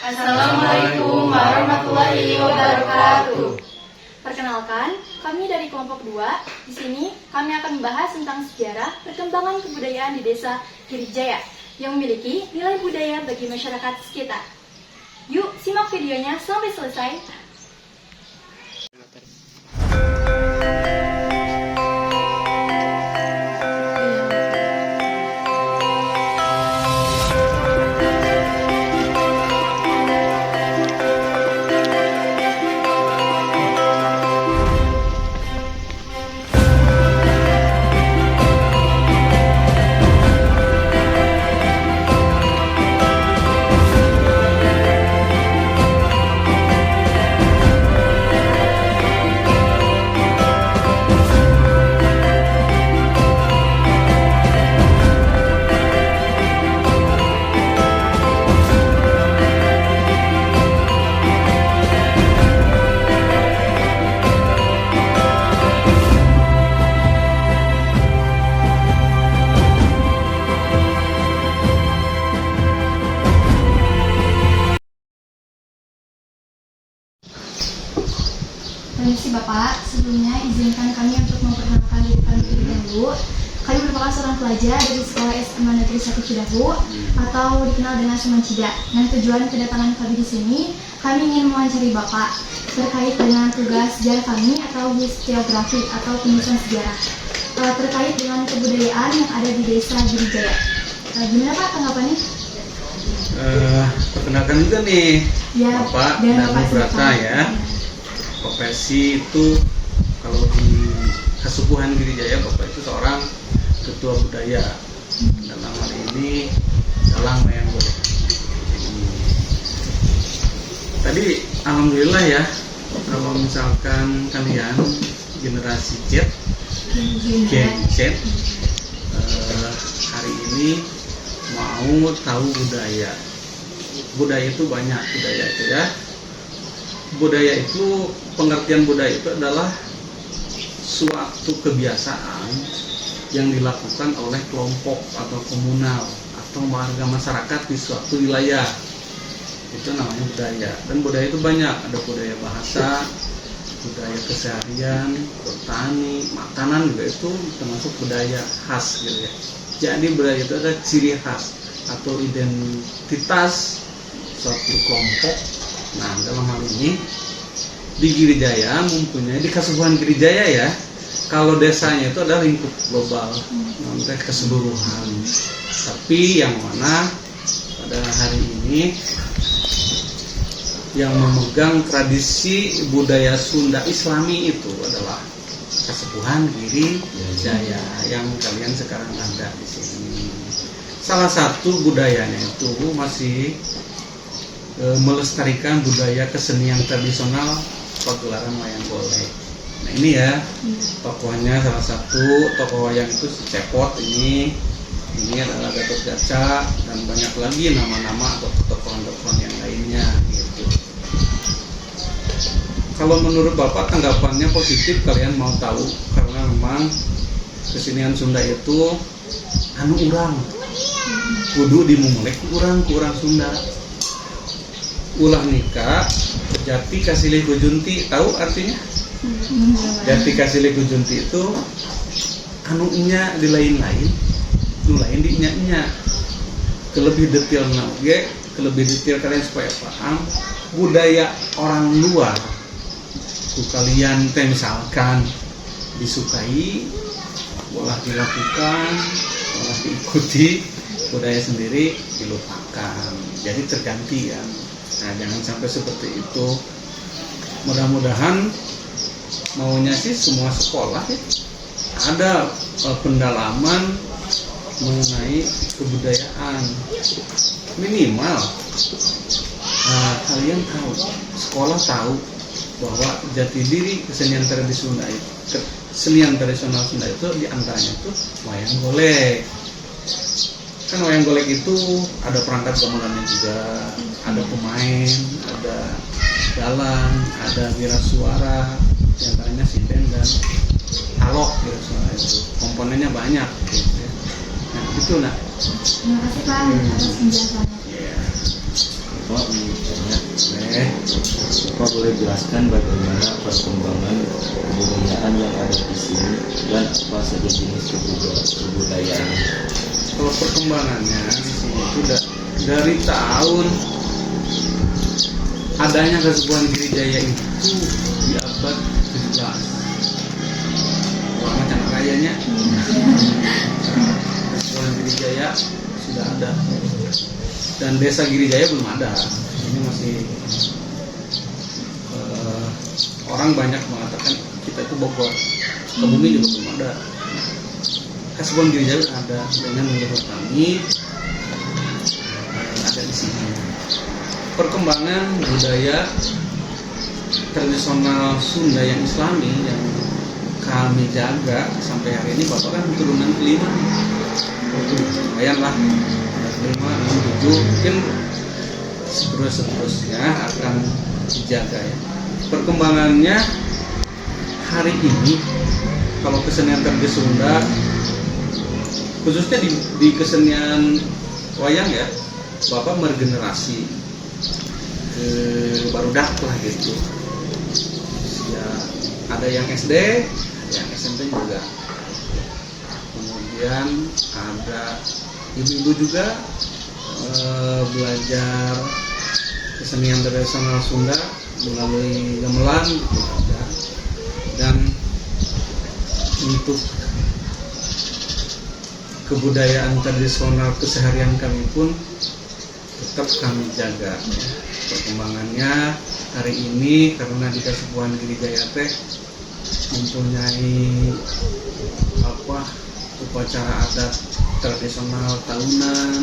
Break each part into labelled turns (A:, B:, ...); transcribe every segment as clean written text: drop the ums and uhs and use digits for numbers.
A: Assalamualaikum warahmatullahi wabarakatuh.
B: Perkenalkan, kami dari kelompok 2. Di sini kami akan membahas tentang sejarah perkembangan kebudayaan di Desa Girijaya yang memiliki nilai budaya bagi masyarakat sekitar. Yuk, simak videonya sampai selesai.
C: Permisi Bapak, sebelumnya izinkan kami untuk memperkenalkan diri kami terlebih dahulu. Kami merupakan seorang pelajar dari Sekolah SMA Negeri 1 Cidahu atau dikenal dengan Sumancida. Nah, tujuan kedatangan kami di sini, kami ingin mewawancari Bapak terkait dengan tugas sejarah kami atau historiografi atau penulisan sejarah terkait dengan kebudayaan yang ada di Desa Girijaya. Gimana Pak tanggapannya?
A: Perkenalkan juga nih,
C: Ya,
A: Bapak
C: dan
A: Danu
C: Bapak
A: Brata
C: silakan.
A: ya. Profesi itu kalau di Kesubuhan Girijaya, Bapak itu seorang ketua budaya. Dalam hal ini Dalang Wayang Golek. Tadi alhamdulillah ya, kalau misalkan kalian generasi Z, Gen Z, hari ini mau tahu budaya. Budaya itu banyak, budaya itu ya. Budaya itu, pengertian budaya itu adalah suatu kebiasaan yang dilakukan oleh kelompok atau komunal atau warga masyarakat di suatu wilayah. Itu namanya budaya. Dan budaya itu banyak, ada budaya bahasa, budaya keseharian, bertani, makanan juga itu termasuk budaya khas gitu ya. Jadi budaya itu ada ciri khas atau identitas suatu kelompok. Nah, dalam hal ini di Girijaya mempunyai, di Kesubuhan Girijaya ya, kalau desanya itu adalah lingkup global, nanti keseluruhan. Tapi yang mana pada hari ini yang memegang tradisi budaya Sunda Islami itu adalah Kesubuhan Girijaya yang kalian sekarang ada di sini. Salah satu budayanya itu masih melestarikan budaya kesenian tradisional pagelaran wayang golek. Nah ini ya tokohnya, salah satu tokoh wayang itu si Cepot ini adalah Gatot Kaca dan banyak lagi nama-nama atau tokoh-tokoh yang lainnya gitu. Kalau menurut Bapak tanggapannya positif, kalian mau tahu karena memang kesenian Sunda itu anu urang kudu dimulek kurang Sunda. Ulah nikah jati kasilih gujunti, tahu artinya? Jati kasilih gujunti itu anu nya di lain-lain, nu lain di nya. Kelebih detail oge, kelebih detail kalian supaya paham budaya orang luar. Ku kalian teh misalkan disukai, boleh dilakukan, boleh diikuti, budaya sendiri dilupakan. Jadi tergantian. Nah, jangan sampai seperti itu. Mudah-mudahan maunya sih semua sekolah ya, ada pendalaman mengenai kebudayaan minimal. Nah, kalian tahu, sekolah tahu bahwa jati diri kesenian tradisional itu, kesenian tradisional Sunda itu diantaranya itu wayang golek. Kan wayang golek itu ada perangkat gamelannya juga, ada pemain, ada dalang, ada wirasuara, diantaranya sinden dan alok wirasuara itu. Komponennya banyak gitu ya. Nah, itu nak.
C: Terima kasih Pak atas penjelasannya.
A: Yeah.
D: boleh jelaskan bagaimana perkembangan kebudayaan yang ada di sini dan apa saja jenis kebudayaan?
A: Kalau perkembangannya di sini itu dari tahun adanya Kesepuhan Girijaya itu di abad 17. Lama Cana Rayanya. Kesepuhan Girijaya sudah ada. Dan desa Girijaya belum ada. Ini masih orang banyak mengatakan kita itu Bogor. Kebumen juga belum ada. Kesepuhan Girijaya ada dengan menurut kami ada di sini. Perkembangan budaya tradisional Sunda yang Islami yang kami jaga sampai hari ini, Bapak kan turunan kelima, lumayan lah, kelima, tujuh, mungkin seterusnya akan dijaga ya. Perkembangannya hari ini, kalau kesenian tradisi Sunda, khususnya di kesenian wayang ya, Bapak meregenerasi barudak lah gitu ya, ada yang SD, ada yang SMP juga, kemudian ada ibu-ibu juga belajar kesenian tradisional Sunda melalui gamelan gitu ada. Dan untuk kebudayaan tradisional keseharian kami pun tetap kami jaga ya. Perkembangannya hari ini karena di Kesepuhan Girijaya teh mempunyai upacara adat tradisional tahunan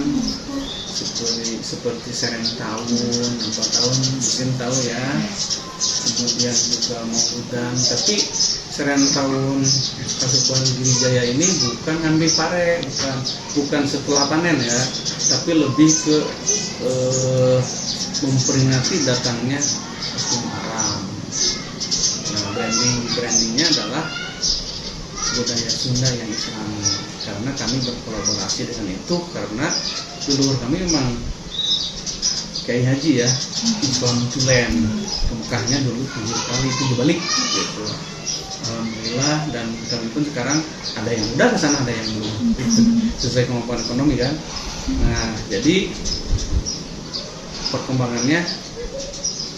A: seperti sereng tahun, 4 tahun mungkin tahu ya, kemudian juga Maulidan. Tapi sereng tahun Kesepuhan Girijaya ini bukan ngambil pare, bukan setelah panen ya, tapi lebih ke memperingati datangnya musim haram. Nah, brandingnya adalah budaya Sunda yang Islami. Karena kami berkolaborasi dengan itu karena leluhur kami memang Kiai Haji ya, Islam Tulen. Ke Mekahnya dulu 7 balik gitu. Alhamdulillah, dan kami pun sekarang ada yang udah ke sana, ada yang belum. Sesuai kemampuan ekonomi kan. Nah, jadi perkembangannya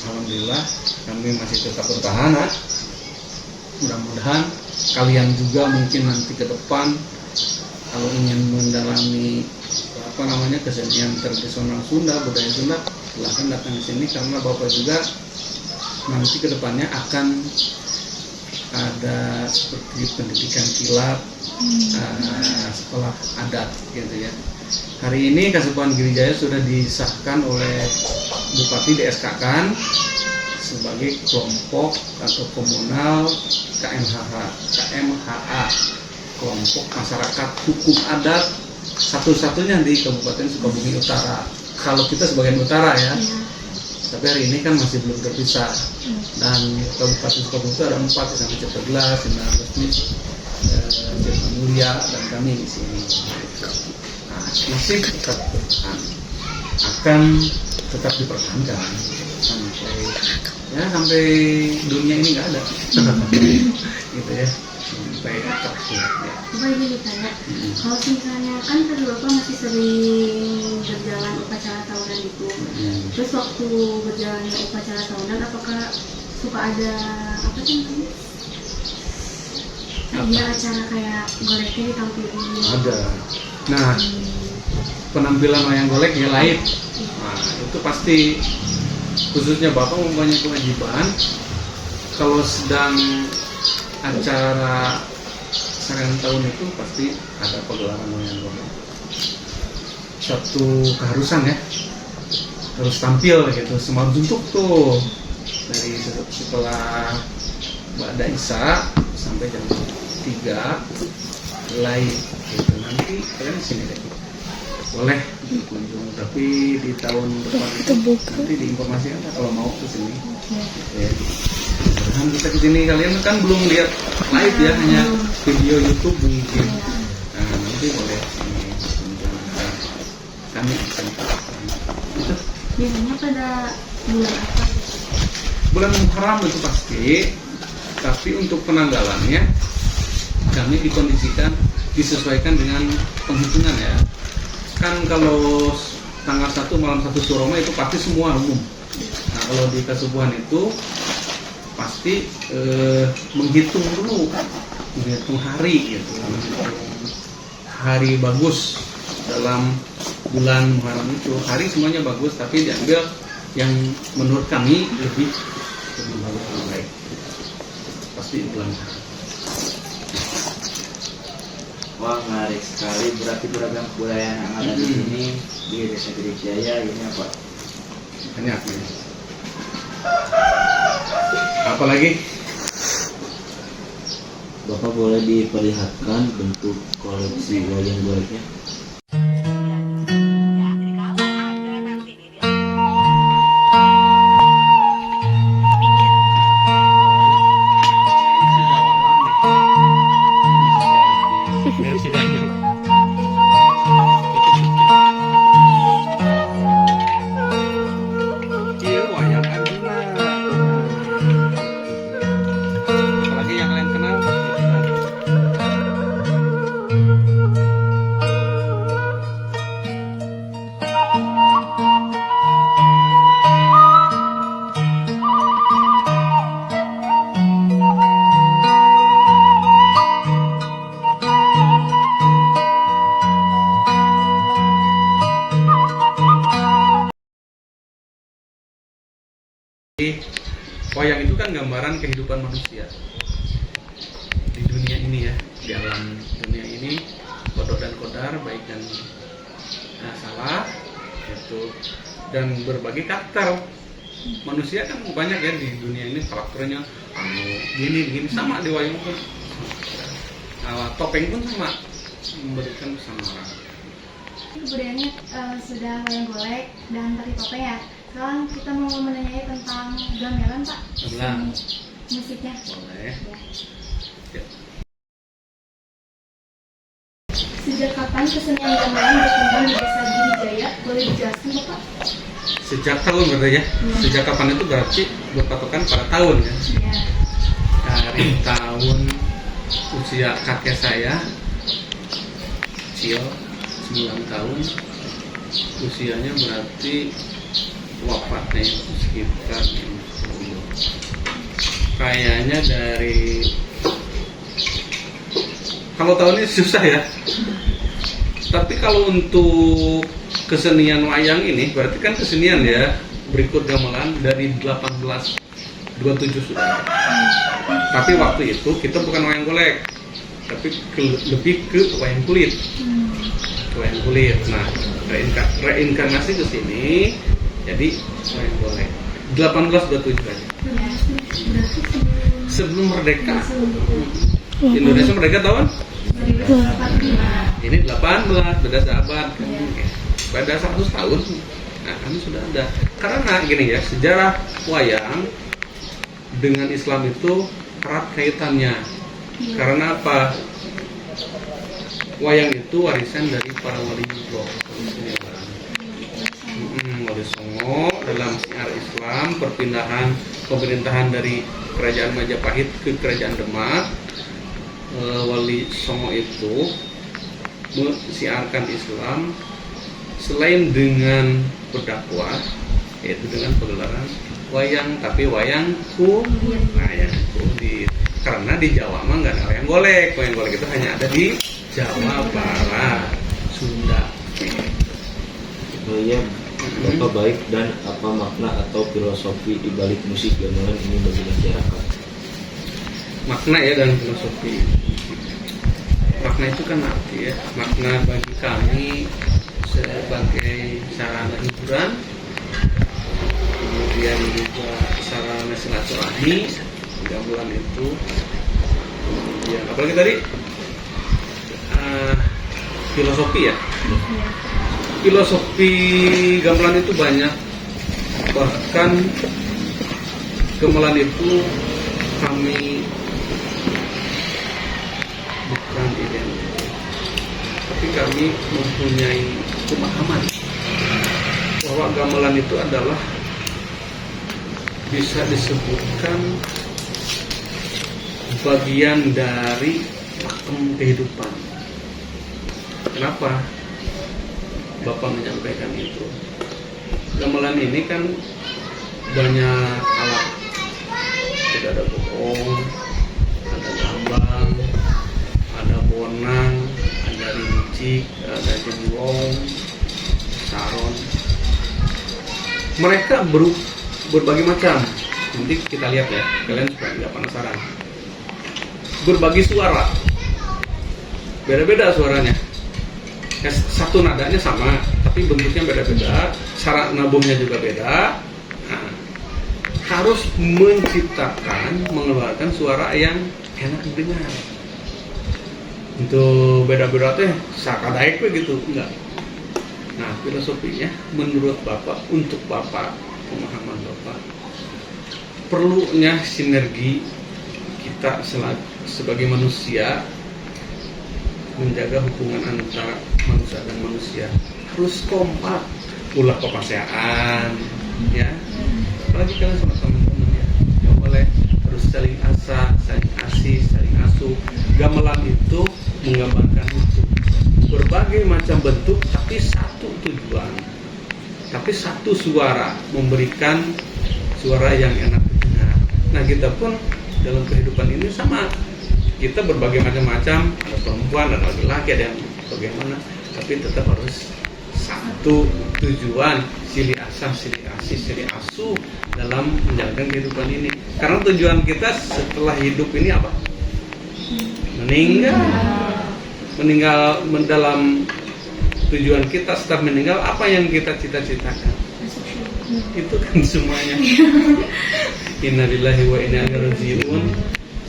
A: alhamdulillah kami masih tetap bertahan. Mudah-mudahan kalian juga mungkin nanti ke depan kalau ingin mendalami kesenian tradisional Sunda, budaya Sunda, silahkan datang ke sini karena Bapak juga nanti ke depannya akan ada seperti pendidikan kilat, sekolah adat gitu ya. Hari ini Kesepuhan Girijaya sudah disahkan oleh Bupati, di-SK-kan sebagai kelompok atau komunal KMHA, kelompok masyarakat hukum adat satu-satunya di Kabupaten Sukabumi Utara. Kalau kita sebagian utara ya, tapi hari ini kan masih belum terpisah. Dan Kabupaten Sukabumi itu ada 4, sampai Cipergelas, Jasa Mulia, dan kami di sini. Nah, masih tetap akan tetap dipertahankan sampai dunia ini nggak ada, gitu ya, sampai tetap ya.
C: Bapak ini ditanya, kalau misalnya kan tadi Bapak masih sering berjalan upacara tahunan itu, terus waktu berjalannya upacara tahunan apakah suka ada apa sih namanya? Ada acara kayak goleknya ditampilin? Ada.
A: Nah, penampilan wayang golek ya lain. Nah, itu pasti khususnya Bapak mempunyai kewajiban kalau sedang acara serang tahun itu pasti ada pegelaran wayang golek. Satu keharusan ya, harus tampil gitu, semua bentuk tuh dari setelah Ba'da Isya sampai jam 3 live gitu. Nanti kalian sini deh, boleh berkunjung, tapi di tahun depan itu nanti diinformasikan kalau mau ke sini. Ya. Mudah-mudahan bisa ke sini. Kalian kan belum lihat live ya, hanya video YouTube mungkin. Nah, nanti boleh sini berkunjung. Kami akan itu.
C: Biasanya pada bulan apa?
A: bulan Muharram itu pasti, tapi untuk penanggalannya kami dikondisikan disesuaikan dengan penghitungan ya. Kan kalau tanggal 1 malam 1 Suroma itu pasti semua umum. Nah kalau di kesubuhan itu pasti menghitung dulu, menghitung hari gitu, menghitung hari bagus dalam bulan Muharram itu. Hari semuanya bagus, tapi diambil yang menurut kami lebih bagus, lebih baik. Pasti bulan Muharram.
D: Wah, menarik sekali. Berarti beragam kebudayaan yang ada di sini di Desa Girijaya ini apa?
A: Banyak ya. Apalagi?
D: Bapak boleh diperlihatkan bentuk koleksi wayang goleknya?
A: Apalagi yang kalian kenal? Wayang itu kan gambaran kehidupan manusia di dunia ini ya, di alam dunia ini, kodok dan kodar, baik dan salah itu, dan berbagai karakter manusia kan banyak ya di dunia ini karakternya, gini sama di wayang pun, topeng pun sama memberikan kesamaan.
C: Kebudayaannya sudah wayang golek dan tari topeng ya. Sekarang kita mau menanyai tentang gamelan, Pak.
A: Gamelan.
C: Musiknya.
A: Boleh. Ya.
C: Sejak kapan kesenian gamelan berkembang di Desa Girijaya? Boleh dijelaskan, Bapak?
A: Sejak tahun berarti ya? Sejak kapan itu berarti berpatokan pada tahun ya?
C: Ya.
A: Dari tahun usia kakek saya, kecil 9 tahun, usianya berarti wafatnya itu sekitar kayaknya dari, kalau tahun ini susah ya, tapi kalau untuk kesenian wayang ini berarti kan kesenian ya, berikut gamelan dari 1827 sudah. Tapi waktu itu kita bukan wayang golek, tapi lebih ke wayang kulit. Wayang kulit. Nah, reinkarnasi ke sini jadi wayang golek 1827 aja. Sebelum merdeka. Indonesia merdeka tahun? Ini 18, beda sahabat kan. Beda 100 tahun. Nah, kami sudah ada. Karena gini ya, sejarah wayang dengan Islam itu erat kaitannya. Karena apa? Wayang itu warisan dari para waliullah. Wali Songo dalam syiar Islam, perpindahan pemerintahan dari kerajaan Majapahit ke kerajaan Demak. Wali Songo itu mensiarkan Islam selain dengan berdakwah, yaitu dengan pegelaran wayang, tapi wayang kulit. Karena di Jawa mah nggak ada wayang golek. Wayang golek itu hanya ada di Jawa Barat, Sunda.
D: Oh iya, Bapak baik, dan apa makna atau filosofi di balik musik gamelan ini bagi masyarakat?
A: Makna ya dan filosofi. Makna itu kan arti ya. Makna bagi kami sebagai sarana hiburan, kemudian juga sarana silaturahmi, gamelan itu. Kemudian apalagi tadi? Filosofi ya. Filosofi gamelan itu banyak, bahkan gamelan itu kami bukan identik, tapi kami mempunyai pemahaman bahwa gamelan itu adalah bisa disebutkan bagian dari pakem kehidupan. Kenapa Bapak menyampaikan itu? Gamelan ini kan banyak alat. Tidak ada bohong, ada gambang, ada bonang, ada rincik, ada jenglong, saron. Mereka berbagai macam. Nanti kita lihat ya, kalian supaya nggak penasaran. Berbagi suara, beda-beda suaranya. Satu nadanya sama, tapi bentuknya beda-beda, cara nabuhnya juga beda. Nah, harus menciptakan, mengeluarkan suara yang enak didengar. Untuk beda-beda teh sakadaik begitu, enggak. Nah, filosofinya menurut Bapak, untuk Bapak, pemahaman Bapak, perlunya sinergi kita sebagai manusia menjaga hubungan antara manusia dan manusia, harus kompak, ulah kepaseaan, ya. Apalagi kalian sama teman-teman ya, nggak boleh harus saling asa, saling asih, saling asuh. Gamelan itu menggambarkan itu, berbagai macam bentuk, tapi satu tujuan, tapi satu suara, memberikan suara yang enak didengar. Nah, kita pun dalam kehidupan ini sama, kita berbagai macam-macam, ada perempuan, ada laki-laki, ada yang bagaimana, tapi tetap harus satu tujuan, silih asah, silih asih, silih asuh dalam menjalankan kehidupan ini. Karena tujuan kita setelah hidup ini apa? Meninggal dalam tujuan kita setelah meninggal, apa yang kita cita-citakan? Itu kan semuanya. Innalillahi wa inna ilaihi raji'un.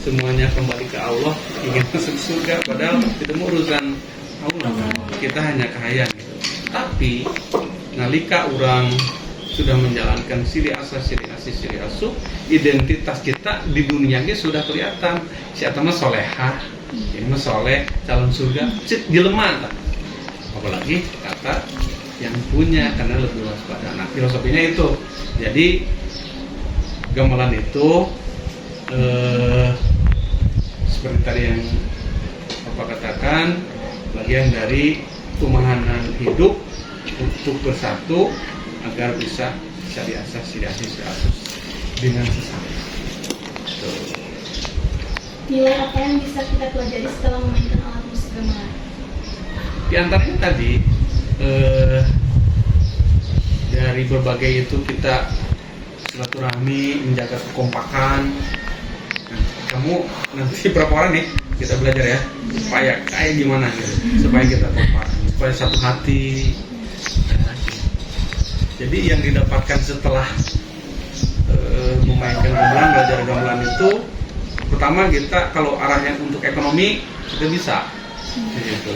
A: Semuanya kembali ke Allah, ingin masuk surga, padahal itu urusan Allah. Kita hanya kahayang gitu. Tapi nalika orang sudah menjalankan silih asah, silih asih, silih asuh, identitas kita di dunianya sudah kelihatan. Si atama solehah, ini mah soleh, calon surga, cik jelema. Apalagi kata yang punya, karena lebih waspada. Nah, filosofinya itu. Jadi gamelan itu seperti tadi yang Bapak katakan, bagian dari pemahaman hidup untuk bersatu agar bisa diasah, dengan sesama.
C: Nilai apa yang bisa kita pelajari setelah memainkan alat musik gamelan?
A: Di antaranya tadi dari berbagai itu kita silaturahmi, menjaga kekompakan. Nah, kamu nanti berapa orang nih kita belajar ya, supaya kayak gimana gitu, supaya kita kompak, supaya satu hati. Jadi yang didapatkan setelah memainkan gamelan, belajar gamelan itu, pertama kita kalau arahnya untuk ekonomi kita bisa, gitu.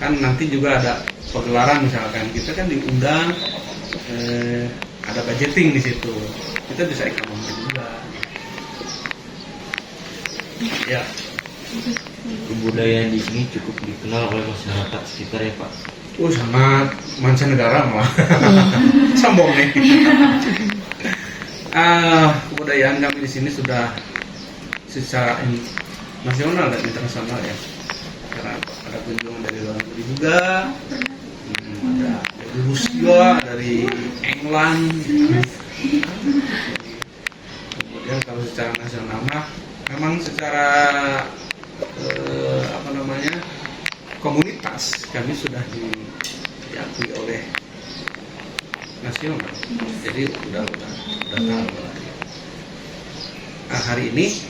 A: Kan nanti juga ada pegelaran misalkan, kita kan diundang, ada budgeting di situ, kita bisa ekonomi juga. Ya.
D: Kebudayaan di sini cukup dikenal oleh masyarakat sekitar ya Pak.
A: Sangat mancanegara malah. Sombong nih. Kebudayaan kami di sini sudah secara nasional dan internasional ya. Karena ada kunjungan dari luar negeri juga, ada dari Rusia, dari England. Kemudian kalau secara nasional memang secara komunitas kami sudah diakui oleh nasional, jadi udah tahu lah. Nah, hari ini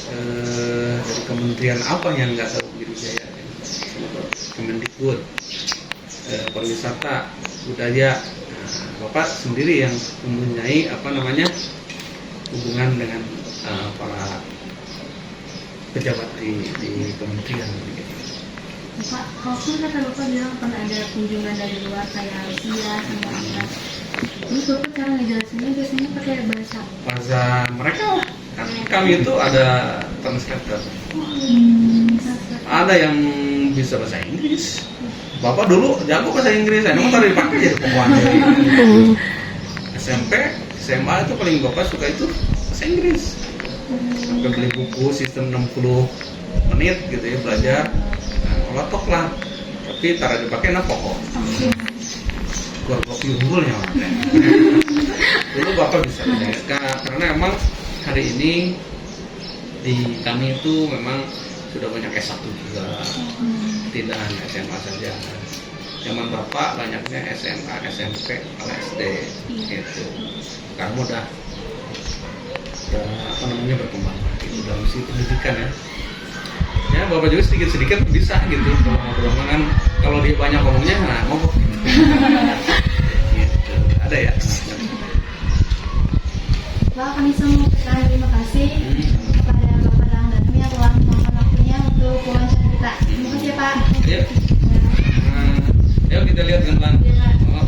A: dari kementerian apa yang nggak tahu Giri Jaya, Kemendikbud, pariwisata, budaya. Nah, Bapak sendiri yang mempunyai hubungan dengan para pejabat di kementerian.
C: Pak, kalau kata Bapak bilang pernah ada kunjungan dari luar kayak Rusia sama Arab. Ini Bapak cara ngejelasinnya biasanya pakai bahasa
A: mereka. Kan kami itu ada translator. Ada yang bisa bahasa Inggris. Bapak dulu jago bahasa Inggris, saya mau taruh dipakai jadi pembuat dari SMP SMA itu paling bapak suka itu bahasa Inggris. Sampai beli buku sistem 60 menit gitu ya belajar. Nah, ngolotok lah. Tapi tara dipakai na pokok. Keluar unggulnya. Dulu bapak bisa karena emang hari ini di kami itu memang sudah banyak S1 juga, tidak hanya SMA saja. Zaman bapak banyaknya SMA, SMP, SD gitu. Sekarang udah apa namanya berkembang gitu dalam sisi pendidikan ya. Ya bapak juga sedikit bisa gitu kalau ngobrol kan, kalau dia banyak ngomongnya nah mogok gitu. Gitu. Ada ya.
C: Bapak, kami semua terima kasih kepada Bapak Rangdan yang telah meluangkan waktunya untuk wawancara kita. Terima kasih ya Pak.
A: Yuk. Yuk kita lihat gambar. Oh.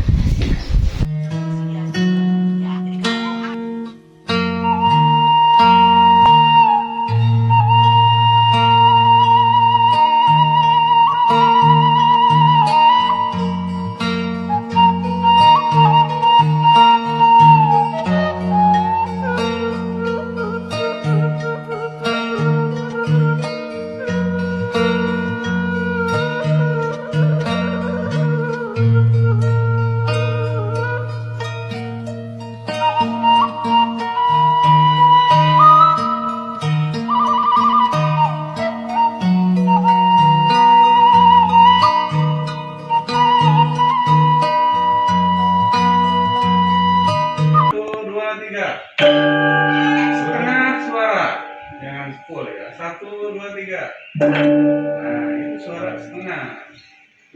A: Setengah suara, jangan full ya. 1, 2, 3. Nah itu suara setengah.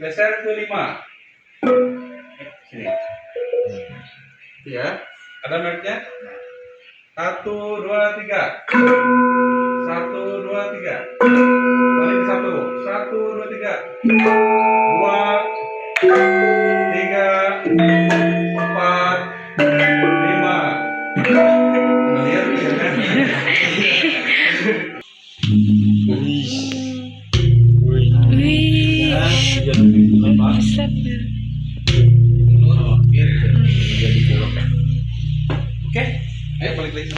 A: Geser ke 5. Sini. Ya, ada merknya. 1, 2, 3. 1, 2, 3. Balik 1. 1, 2, 3. 2, 3, 4, 5. Lihat ya kan? Oke, ayo balik lagi.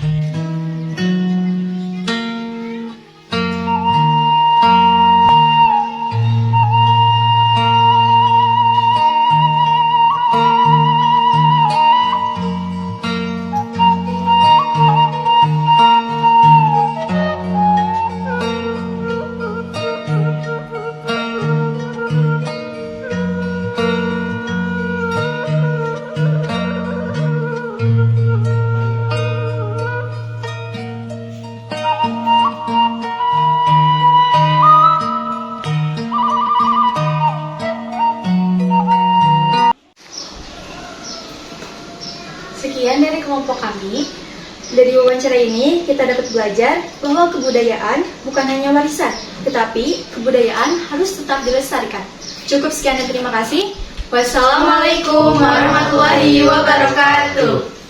B: Sekian dari kelompok kami. Dari wawancara ini kita dapat belajar bahwa kebudayaan bukan hanya warisan, tetapi kebudayaan harus tetap dilestarikan. Cukup sekian dan terima kasih. Wassalamualaikum warahmatullahi wabarakatuh.